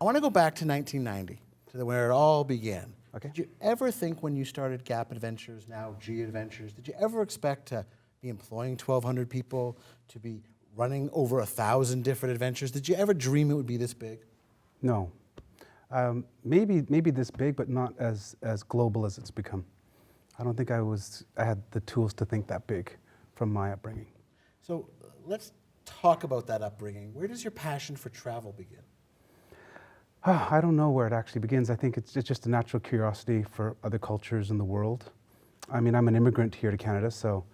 want to go back to 1990, to where it all began. Okay. Did you ever think when you started Gap Adventures, now G Adventures, did you ever expect to be employing 1,200 people, to be running over 1,000 different adventures? Did you ever dream it would be this big? No. Maybe this big, but not as global as it's become. I don't think I had the tools to think that big from my upbringing. So let's talk about that upbringing. Where does your passion for travel begin? I don't know where it actually begins. I think it's just a natural curiosity for other cultures in the world. I mean, I'm an immigrant here to Canada, so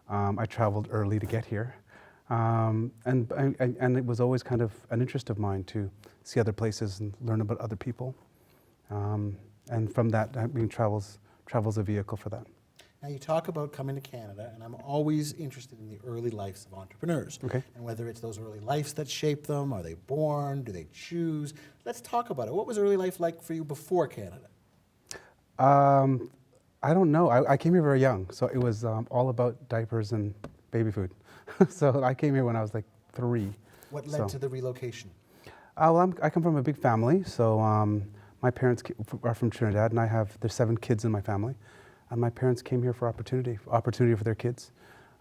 I traveled early to get here. And it was always kind of an interest of mine to see other places and learn about other people. And from that, I mean, travel's a vehicle for that. Now you talk about coming to Canada, and I'm always interested in the early lives of entrepreneurs. Okay. And whether it's those early lives that shape them, are they born, do they choose? Let's talk about it. What was early life like for you before Canada? I don't know. I came here very young, so it was all about diapers and baby food. So I came here when I was like 3. What led to the relocation? Well, I come from a big family, so my parents are from Trinidad, and there's 7 kids in my family, and my parents came here for opportunity for their kids.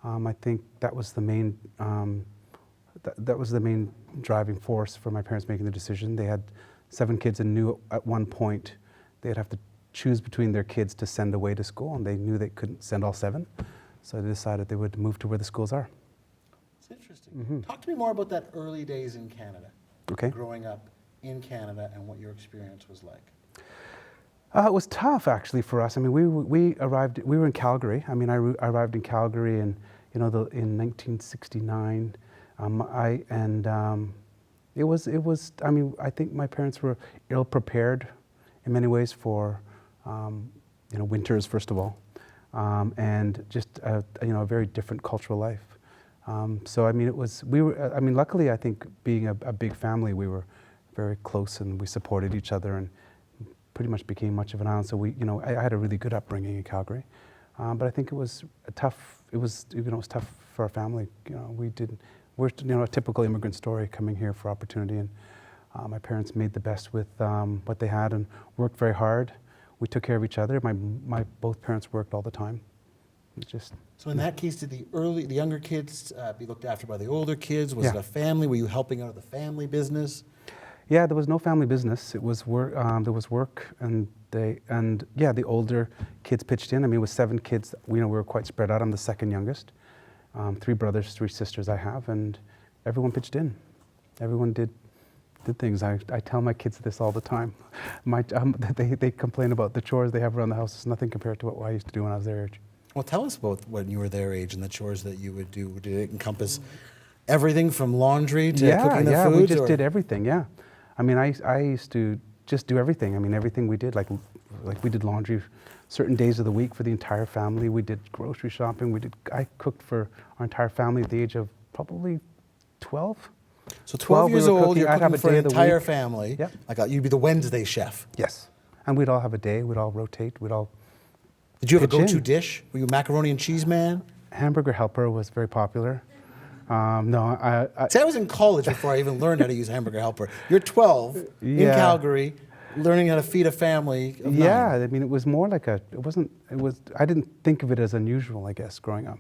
I think that was the main that was the main driving force for my parents making the decision. They had 7 kids and knew at one point they'd have to choose between their kids to send away to school, and they knew they couldn't send all 7, so they decided they would move to where the schools are. It's interesting. Talk to me more about that early days in Canada. Okay. Growing up in Canada and what your experience was like. It was tough actually for us. I mean, we were in Calgary. I mean, I arrived in Calgary in 1969. It was. I mean, I think my parents were ill prepared in many ways for winters first of all, and just a very different cultural life. So I mean, luckily I think being a big family, we were very close and we supported each other and pretty much became much of an island. So I had a really good upbringing in Calgary, but I think it was tough. It was tough for our family. We're a typical immigrant story coming here for opportunity, and my parents made the best with what they had and worked very hard. We took care of each other. My both parents worked all the time. So in that case, did the younger kids be looked after by the older kids? Was Yeah. it a family? Were you helping out of the family business? Yeah, there was no family business. It was work. There was work, and the older kids pitched in. I mean, it was 7 kids. We were quite spread out. I'm the second youngest. 3 brothers, 3 sisters I have, and everyone pitched in. Everyone did things. I tell my kids this all the time. They complain about the chores they have around the house. It's nothing compared to what I used to do when I was their age. Well, tell us about when you were their age and the chores that you would do. Did it encompass everything from laundry to cooking the food? Yeah, we just did everything, yeah. I mean, I used to just do everything. I mean, everything we did, like we did laundry certain days of the week for the entire family. We did grocery shopping. I cooked for our entire family at the age of probably 12. So 12 years old, you're cooking for an entire week. family. Yep. Like you'd be the Wednesday chef. Yes. And we'd all have a day. We'd all rotate. Did you have a pitch go-to in. dish? Were you a macaroni and cheese man? Hamburger helper was very popular. No, See, I was in college before I even learned how to use hamburger helper. You're 12 in Yeah. Calgary, learning how to feed a family of 9. yeah, I mean, it was more like I didn't think of it as unusual, I guess, growing up.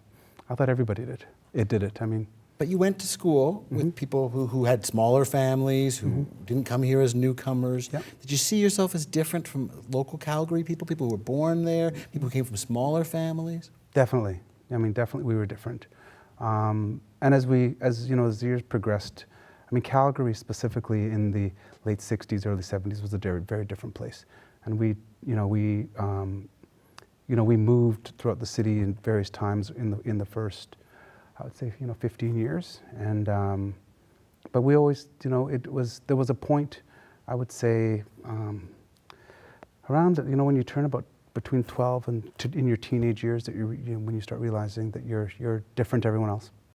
I thought everybody did. It did it, I mean. But you went to school with people who had smaller families, who didn't come here as newcomers. Yep. Did you see yourself as different from local Calgary people who were born there, people who came from smaller families? Definitely. I mean, definitely we were different. And as the years progressed, I mean, Calgary specifically in the late 60s, early 70s was a very, very different place. And we moved throughout the city in various times in the first, I would say, 15 years. And, but we always, there was a point, I would say, around, when you turn about between 12 and in your teenage years, that when you start realizing that you're different to everyone else.